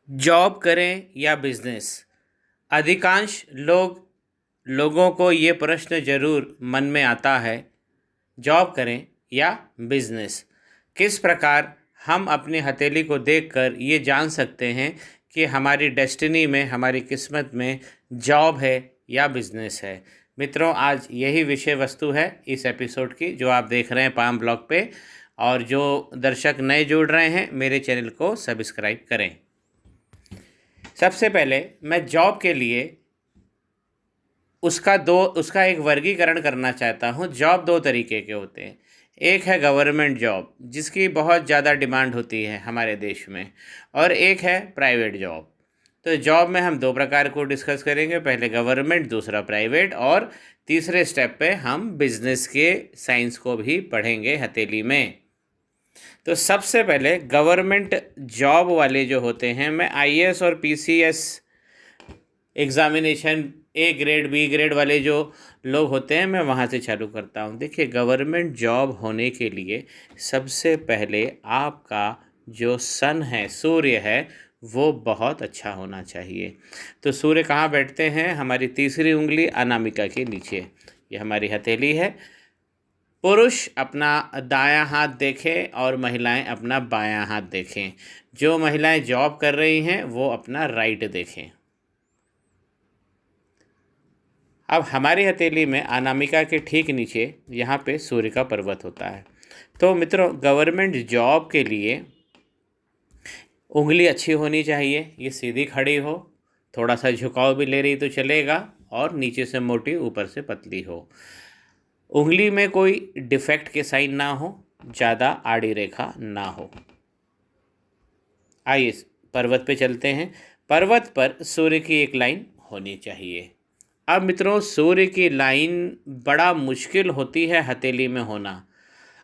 Job करें या business. अधिकांश लोगों को ये प्रश्न ज़रूर मन में आता है, जॉब करें या बिजनेस। किस प्रकार हम अपनी हथेली को देखकर ये जान सकते हैं कि हमारी डेस्टिनी में, हमारी किस्मत में जॉब है या बिजनेस है। मित्रों, आज यही विषय वस्तु है इस एपिसोड की, जो आप देख रहे हैं पाम ब्लॉग पे। और जो दर्शक नए जुड़ रहे हैं, मेरे चैनल को सब्सक्राइब करें। सबसे पहले मैं जॉब के लिए उसका एक वर्गीकरण करना चाहता हूँ। जॉब दो तरीके के होते हैं। एक है गवर्नमेंट जॉब, जिसकी बहुत ज़्यादा डिमांड होती है हमारे देश में, और एक है प्राइवेट जॉब। तो जॉब में हम दो प्रकार को डिस्कस करेंगे, पहले गवर्नमेंट, दूसरा प्राइवेट, और तीसरे स्टेप पे हम बिजनेस के साइंस को भी पढ़ेंगे हथेली में। तो सबसे पहले गवर्नमेंट जॉब वाले जो होते हैं, मैं आईएएस और PCS examination A grade B grade वाले जो लोग होते हैं, मैं वहाँ से चालू करता हूँ। देखिए, गवर्नमेंट जॉब होने के लिए सबसे पहले आपका जो सन है, सूर्य है, वो बहुत अच्छा होना चाहिए। तो सूर्य कहाँ बैठते हैं? हमारी तीसरी उंगली अनामिका के नीचे। ये हमारी हथेली है। पुरुष अपना दायां हाथ देखें और महिलाएं अपना बायां हाथ देखें। जो महिलाएं जॉब कर रही हैं वो अपना राइट देखें। अब हमारी हथेली में अनामिका के ठीक नीचे यहाँ पे सूर्य का पर्वत होता है। तो मित्रों, गवर्नमेंट जॉब के लिए उंगली अच्छी होनी चाहिए, ये सीधी खड़ी हो, थोड़ा सा झुकाव भी ले रही तो चलेगा, और नीचे से मोटी ऊपर से पतली हो। उंगली में कोई डिफेक्ट के साइन ना हो, ज़्यादा आड़ी रेखा ना हो। आइए पर्वत पे चलते हैं। पर्वत पर सूर्य की एक लाइन होनी चाहिए। अब मित्रों, सूर्य की लाइन बड़ा मुश्किल होती है हथेली में होना।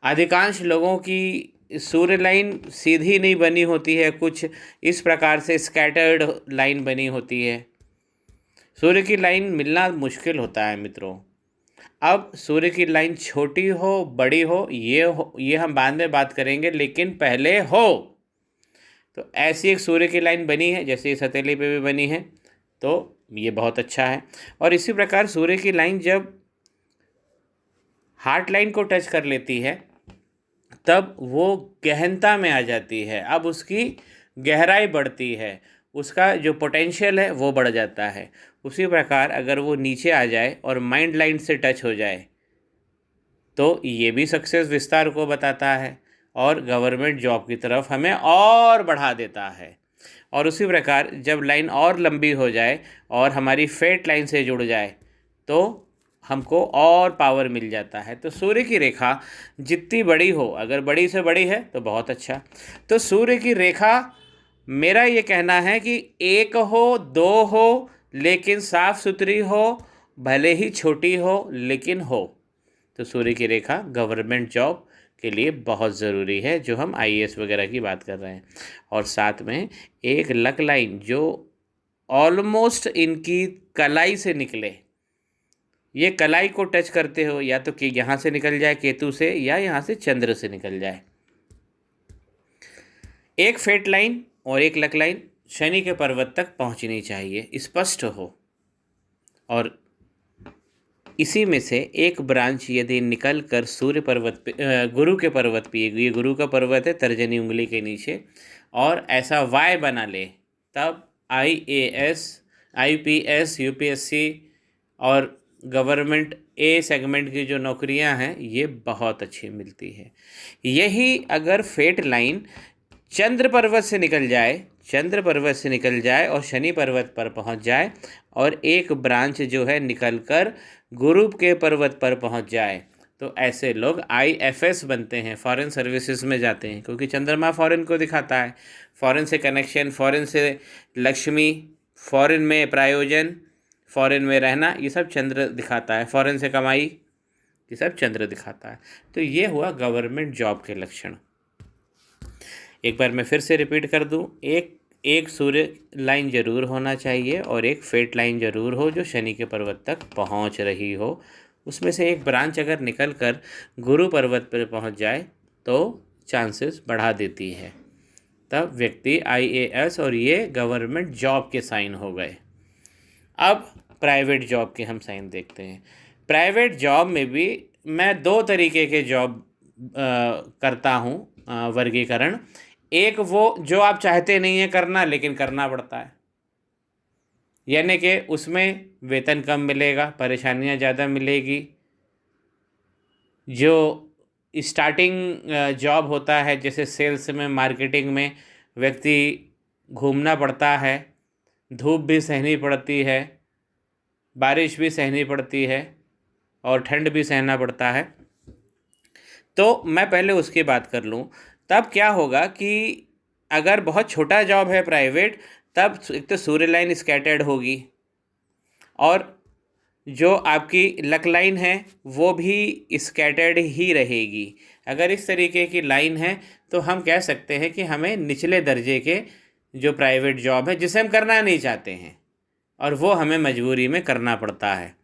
अधिकांश लोगों की सूर्य लाइन सीधी नहीं बनी होती है, कुछ इस प्रकार से स्कैटर्ड लाइन बनी होती है। सूर्य की लाइन मिलना मुश्किल होता है मित्रों। अब सूर्य की लाइन छोटी हो, बड़ी हो, ये हम बाद में बात करेंगे, लेकिन पहले हो। तो ऐसी एक सूर्य की लाइन बनी है, जैसे इस हथेली पे भी बनी है, तो ये बहुत अच्छा है। और इसी प्रकार सूर्य की लाइन जब हार्ट लाइन को टच कर लेती है, तब वो गहनता में आ जाती है। अब उसकी गहराई बढ़ती है, उसका जो पोटेंशियल है वो बढ़ जाता है। उसी प्रकार अगर वो नीचे आ जाए और माइंड लाइन से टच हो जाए, तो ये भी सक्सेस विस्तार को बताता है और गवर्नमेंट जॉब की तरफ हमें और बढ़ा देता है। और उसी प्रकार जब लाइन और लंबी हो जाए और हमारी फेट लाइन से जुड़ जाए, तो हमको और पावर मिल जाता है। तो सूर्य की रेखा जितनी बड़ी हो, अगर बड़ी से बड़ी है तो बहुत अच्छा। तो सूर्य की रेखा, मेरा ये कहना है कि एक हो, दो हो, लेकिन साफ सुथरी हो, भले ही छोटी हो लेकिन हो। तो सूर्य की रेखा गवर्नमेंट जॉब के लिए बहुत ज़रूरी है, जो हम आईएएस वगैरह की बात कर रहे हैं। और साथ में एक लक लाइन जो ऑलमोस्ट इनकी कलाई से निकले, ये कलाई को टच करते हो, या तो कि यहाँ से निकल जाए केतु से, या यहाँ से चंद्र से निकल जाए। एक फेट लाइन और एक लक लाइन शनि के पर्वत तक पहुँचनी चाहिए, स्पष्ट हो। और इसी में से एक ब्रांच यदि निकल कर सूर्य पर्वत पे, गुरु के पर्वत पे, ये गुरु का पर्वत है तर्जनी उंगली के नीचे, और ऐसा वाई बना ले, तब आईएएस, आईपीएस, यूपीएससी और गवर्नमेंट ए सेगमेंट की जो नौकरियां हैं, ये बहुत अच्छी मिलती है। यही अगर फेट लाइन चंद्र पर्वत से निकल जाए, चंद्र पर्वत से निकल जाए और शनि पर्वत पर पहुंच जाए, और एक ब्रांच जो है निकलकर गुरु के पर्वत पर पहुंच जाए, तो ऐसे लोग आईएफएस बनते हैं, फॉरेन सर्विसेज में जाते हैं, क्योंकि चंद्रमा फॉरेन को दिखाता है। फॉरेन से कनेक्शन, फॉरेन से लक्ष्मी, फॉरेन में प्रायोजन, फॉरेन में रहना, ये सब चंद्र दिखाता है। फॉरेन से कमाई, ये सब चंद्र दिखाता है। तो ये हुआ गवर्नमेंट जॉब के लक्षण। एक बार मैं फिर से रिपीट कर दूं, एक सूर्य लाइन जरूर होना चाहिए और एक फेट लाइन जरूर हो जो शनि के पर्वत तक पहुंच रही हो। उसमें से एक ब्रांच अगर निकल कर गुरु पर्वत पर पहुंच जाए तो चांसेस बढ़ा देती है। तब व्यक्ति IAS और ये गवर्नमेंट जॉब के साइन हो गए। अब प्राइवेट जॉब के हम साइन देखते हैं। प्राइवेट जॉब में भी मैं 2 तरीके के जॉब करता हूँ वर्गीकरण। एक वो जो आप चाहते नहीं हैं करना लेकिन करना पड़ता है, यानी कि उसमें वेतन कम मिलेगा, परेशानियां ज़्यादा मिलेगी। जो स्टार्टिंग जॉब होता है जैसे सेल्स में, मार्केटिंग में, व्यक्ति घूमना पड़ता है, धूप भी सहनी पड़ती है, बारिश भी सहनी पड़ती है और ठंड भी सहना पड़ता है। तो मैं पहले उसकी बात कर लूँ। तब क्या होगा कि अगर बहुत छोटा जॉब है प्राइवेट, तब एक तो सूर्य लाइन स्कैटर्ड होगी और जो आपकी लक लाइन है वो भी स्कैटर्ड ही रहेगी। अगर इस तरीके की लाइन है तो हम कह सकते हैं कि हमें निचले दर्जे के जो प्राइवेट जॉब है जिसे हम करना नहीं चाहते हैं और वो हमें मजबूरी में करना पड़ता है,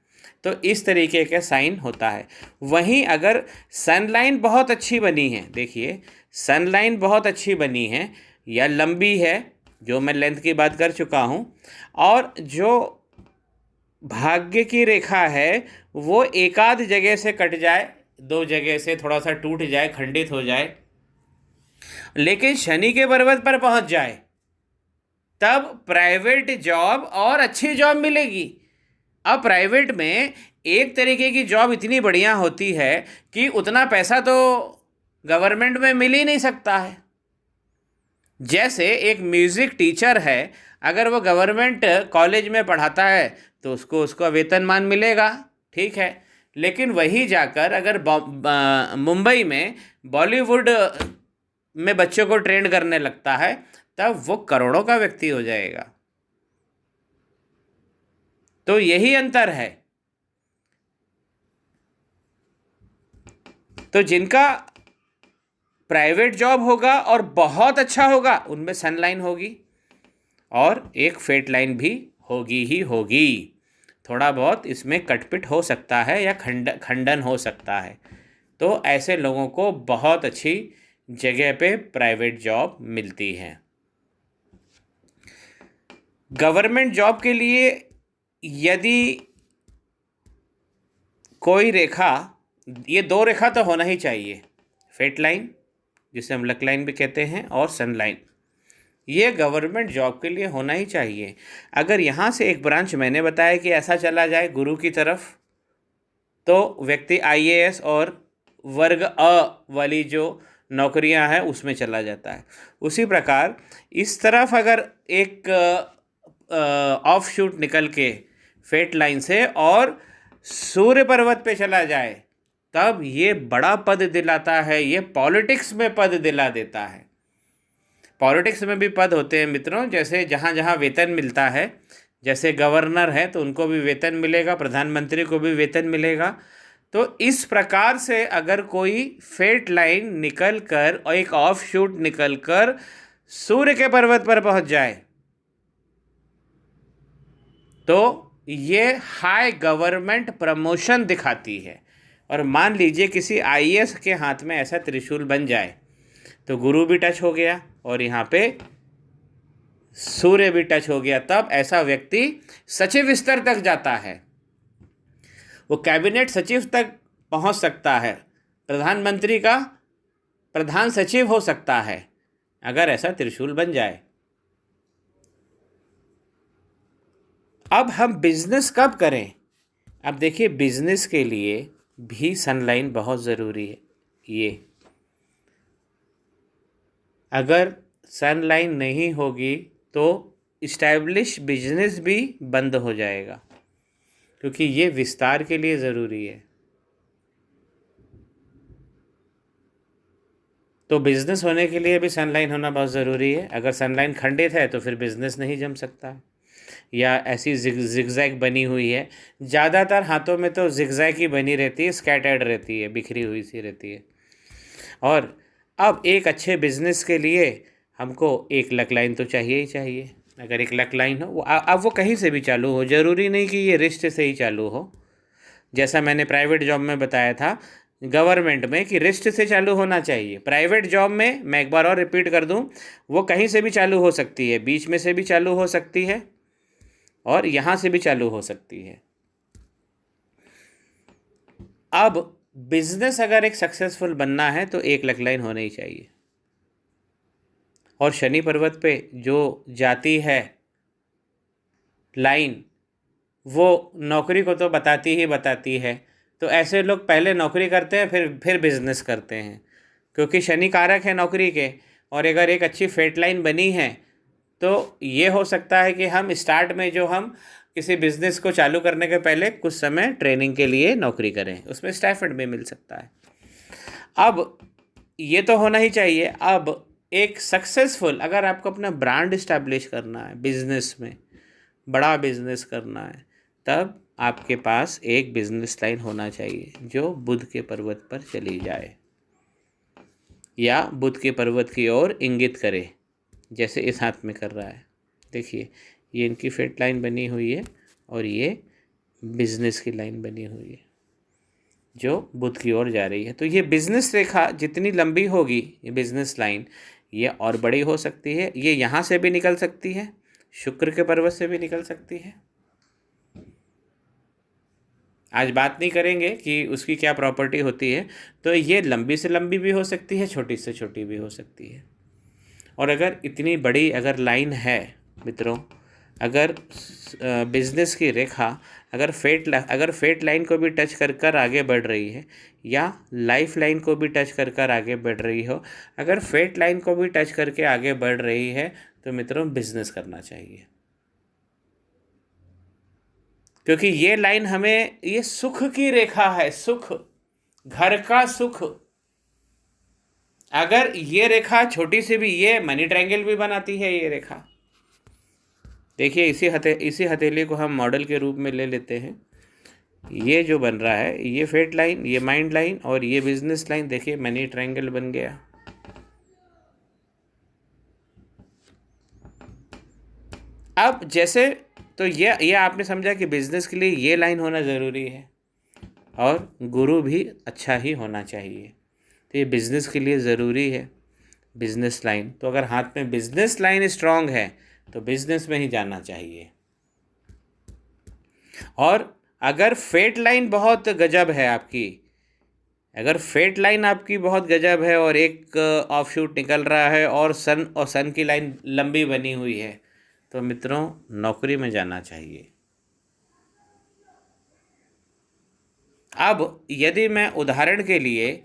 तो इस तरीके का साइन होता है। वहीं अगर सनलाइन बहुत अच्छी बनी है, देखिए सनलाइन बहुत अच्छी बनी है या लंबी है, जो मैं लेंथ की बात कर चुका हूँ, और जो भाग्य की रेखा है वो एक आध जगह से कट जाए, 2 जगह से थोड़ा सा टूट जाए, खंडित हो जाए, लेकिन शनि के पर्वत पर पहुंच जाए, तब प्राइवेट जॉब और अच्छी जॉब मिलेगी। अब प्राइवेट में एक तरीके की जॉब इतनी बढ़िया होती है कि उतना पैसा तो गवर्नमेंट में मिल ही नहीं सकता है। जैसे एक म्यूज़िक टीचर है, अगर वो गवर्नमेंट कॉलेज में पढ़ाता है तो उसको उसका वेतनमान मिलेगा, ठीक है, लेकिन वही जाकर अगर मुंबई में बॉलीवुड में बच्चों को ट्रेन करने लगता है तब वो करोड़ों का व्यक्ति हो जाएगा। तो यही अंतर है। तो जिनका प्राइवेट जॉब होगा और बहुत अच्छा होगा उनमें सनलाइन होगी और एक फेट लाइन भी होगी ही होगी। थोड़ा बहुत इसमें कटपिट हो सकता है या खंडन हो सकता है। तो ऐसे लोगों को बहुत अच्छी जगह पे प्राइवेट जॉब मिलती है। गवर्नमेंट जॉब के लिए यदि कोई रेखा, ये 2 रेखा तो होना ही चाहिए, फेट लाइन जिसे हम लक लाइन भी कहते हैं और सन लाइन, ये गवर्नमेंट जॉब के लिए होना ही चाहिए। अगर यहाँ से एक ब्रांच मैंने बताया कि ऐसा चला जाए गुरु की तरफ, तो व्यक्ति IAS और वर्ग अ वाली जो नौकरियां हैं उसमें चला जाता है। उसी प्रकार इस तरफ अगर एक ऑफ शूट निकल के फेट लाइन से और सूर्य पर्वत पे चला जाए तब ये बड़ा पद दिलाता है, ये पॉलिटिक्स में पद दिला देता है। पॉलिटिक्स में भी पद होते हैं मित्रों, जैसे जहाँ जहाँ वेतन मिलता है, जैसे गवर्नर है तो उनको भी वेतन मिलेगा, प्रधानमंत्री को भी वेतन मिलेगा। तो इस प्रकार से अगर कोई फेट लाइन निकल कर और एक ऑफ शूट निकल कर सूर्य के पर्वत पर पहुंच जाए तो ये हाई गवर्नमेंट प्रमोशन दिखाती है। और मान लीजिए किसी IAS के हाथ में ऐसा त्रिशूल बन जाए तो गुरु भी टच हो गया और यहाँ पे सूर्य भी टच हो गया, तब ऐसा व्यक्ति सचिव स्तर तक जाता है, वो कैबिनेट सचिव तक पहुंच सकता है, प्रधानमंत्री का प्रधान सचिव हो सकता है अगर ऐसा त्रिशूल बन जाए। अब हम बिजनेस कब करें? अब देखिए बिजनेस के लिए भी सनलाइन बहुत ज़रूरी है। ये अगर सनलाइन नहीं होगी तो इस्टेब्लिश बिजनेस भी बंद हो जाएगा, क्योंकि ये विस्तार के लिए ज़रूरी है। तो बिज़नेस होने के लिए भी सनलाइन होना बहुत ज़रूरी है। अगर सनलाइन खंडित है तो फिर बिज़नेस नहीं जम सकता है, या ऐसी जिगजैग बनी हुई है। ज़्यादातर हाथों में तो जिगजैग ही बनी रहती है, स्कैटर्ड रहती है, बिखरी हुई सी रहती है। और अब एक अच्छे बिजनेस के लिए हमको एक लक लाइन तो चाहिए ही चाहिए। अगर एक लक लाइन हो, वो अब वो कहीं से भी चालू हो, ज़रूरी नहीं कि ये रिश्ते से ही चालू हो। जैसा मैंने प्राइवेट जॉब में बताया था, गवर्नमेंट में कि रिस्ट से चालू होना चाहिए। प्राइवेट जॉब में मैं एक बार और रिपीट कर दूं, वो कहीं से भी चालू हो सकती है, बीच में से भी चालू हो सकती है और यहाँ से भी चालू हो सकती है। अब बिजनेस अगर एक सक्सेसफुल बनना है तो एक लक लाइन होना ही चाहिए। और शनि पर्वत पे जो जाती है लाइन, वो नौकरी को तो बताती ही बताती है। तो ऐसे लोग पहले नौकरी करते हैं, फिर बिजनेस करते हैं, क्योंकि शनि कारक है नौकरी के। और अगर एक अच्छी फेट लाइन बनी है तो ये हो सकता है कि हम स्टार्ट में जो हम किसी बिजनेस को चालू करने के पहले कुछ समय ट्रेनिंग के लिए नौकरी करें, उसमें स्टाइपेंड भी मिल सकता है। अब ये तो होना ही चाहिए। अब एक सक्सेसफुल, अगर आपको अपना ब्रांड इस्टेब्लिश करना है, बिजनेस में बड़ा बिजनेस करना है, तब आपके पास एक बिजनेस लाइन होना चाहिए जो बुध के पर्वत पर चली जाए या बुध के पर्वत की ओर इंगित करे, जैसे इस हाथ में कर रहा है। देखिए, ये इनकी फेट लाइन बनी हुई है और ये बिजनेस की लाइन बनी हुई है जो बुध की ओर जा रही है। तो ये बिजनेस रेखा जितनी लंबी होगी, ये बिजनेस लाइन, ये और बड़ी हो सकती है। ये यहाँ से भी निकल सकती है, शुक्र के पर्वत से भी निकल सकती है। आज बात नहीं करेंगे कि उसकी क्या प्रॉपर्टी होती है। तो ये लंबी से लंबी भी हो सकती है, छोटी से छोटी भी हो सकती है। और अगर इतनी बड़ी अगर लाइन है मित्रों, अगर बिजनेस की रेखा अगर फेट लाइन को भी टच कर कर आगे बढ़ रही है या लाइफ लाइन को भी टच कर कर आगे बढ़ रही हो, अगर फेट लाइन को भी टच करके आगे बढ़ रही है, तो मित्रों बिजनेस करना चाहिए। क्योंकि ये लाइन हमें, ये सुख की रेखा है, सुख, घर का सुख। अगर ये रेखा छोटी सी भी, ये मनी ट्रायंगल भी बनाती है ये रेखा। देखिए, इसी हथेली को हम मॉडल के रूप में ले लेते हैं। ये जो बन रहा है, ये फेट लाइन, ये माइंड लाइन और ये बिजनेस लाइन, देखिए मनी ट्रायंगल बन गया। अब जैसे, तो ये आपने समझा कि बिजनेस के लिए ये लाइन होना ज़रूरी है और गुरु भी अच्छा ही होना चाहिए। तो ये बिज़नेस के लिए ज़रूरी है बिज़नेस लाइन। तो अगर हाथ में बिज़नेस लाइन स्ट्रांग है तो बिज़नेस में ही जाना चाहिए। और अगर फेट लाइन बहुत गजब है आपकी, अगर फेट लाइन आपकी बहुत गजब है और एक ऑफशूट निकल रहा है और सन की लाइन लंबी बनी हुई है, तो मित्रों नौकरी में जाना चाहिए। अब यदि मैं उदाहरण के लिए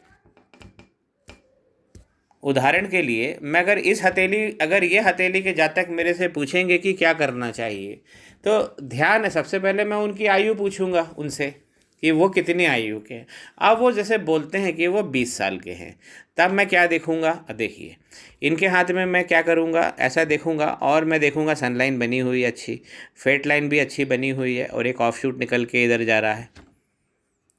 मैं अगर ये हथेली के जातक मेरे से पूछेंगे कि क्या करना चाहिए, तो ध्यान है, सबसे पहले मैं उनकी आयु पूछूंगा उनसे कि वो कितनी आयु के हैं। अब वो जैसे बोलते हैं कि वो 20 साल के हैं, तब मैं क्या देखूंगा, देखिए इनके हाथ में मैं क्या करूंगा, ऐसा देखूंगा और मैं देखूंगा सनलाइन बनी हुई है अच्छी, फेट लाइन भी अच्छी बनी हुई है और एक ऑफशूट निकल के इधर जा रहा है।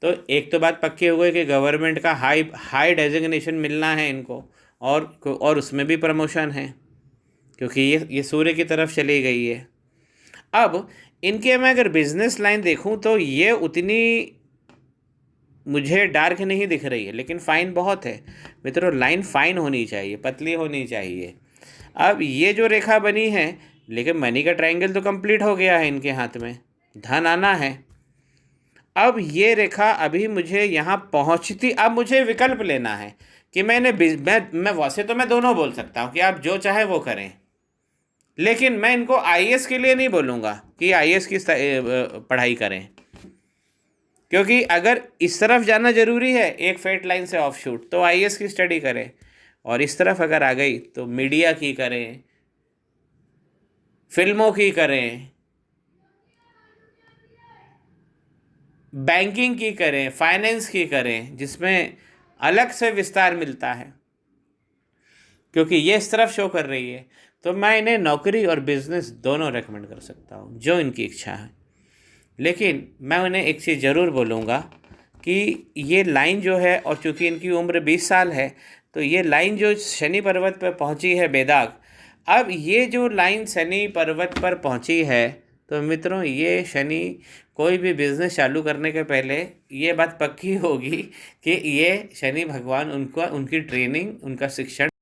तो एक तो बात पक्की हो गई कि गवर्नमेंट का हाई डेजिग्नेशन मिलना है इनको, और उसमें भी प्रमोशन है, क्योंकि ये सूर्य की तरफ चली गई है। अब इनके मैं अगर बिजनेस लाइन देखूं तो ये उतनी मुझे डार्क नहीं दिख रही है, लेकिन फाइन बहुत है मित्रों। लाइन फाइन होनी चाहिए, पतली होनी चाहिए। अब ये जो रेखा बनी है, लेकिन मनी का ट्रायंगल तो कंप्लीट हो गया है इनके हाथ में, धन आना है। अब ये रेखा अभी मुझे यहाँ पहुँचती, अब मुझे विकल्प लेना है कि मैं वैसे तो मैं दोनों बोल सकता हूँ कि आप जो चाहे वो करें, लेकिन मैं इनको आईएएस के लिए नहीं बोलूँगा कि आईएएस की पढ़ाई करें, क्योंकि अगर इस तरफ जाना ज़रूरी है एक फेट लाइन से ऑफशूट, तो आईएएस की स्टडी करें। और इस तरफ अगर आ गई तो मीडिया की करें, फिल्मों की करें, बैंकिंग की करें, फाइनेंस की करें, जिसमें अलग से विस्तार मिलता है, क्योंकि ये इस तरफ शो कर रही है। तो मैं इन्हें नौकरी और बिजनेस दोनों रेकमेंड कर सकता हूँ, जो इनकी इच्छा है। लेकिन मैं उन्हें एक चीज़ ज़रूर बोलूँगा कि ये लाइन जो है, और चूँकि इनकी उम्र 20 साल है, तो ये लाइन जो शनि पर्वत पर पहुँची है बेदाग, अब ये जो लाइन शनि पर्वत पर पहुँची है तो मित्रों, ये शनि कोई भी बिजनेस चालू करने के पहले ये बात पक्की होगी कि ये शनि भगवान उनका उनकी ट्रेनिंग, उनका शिक्षण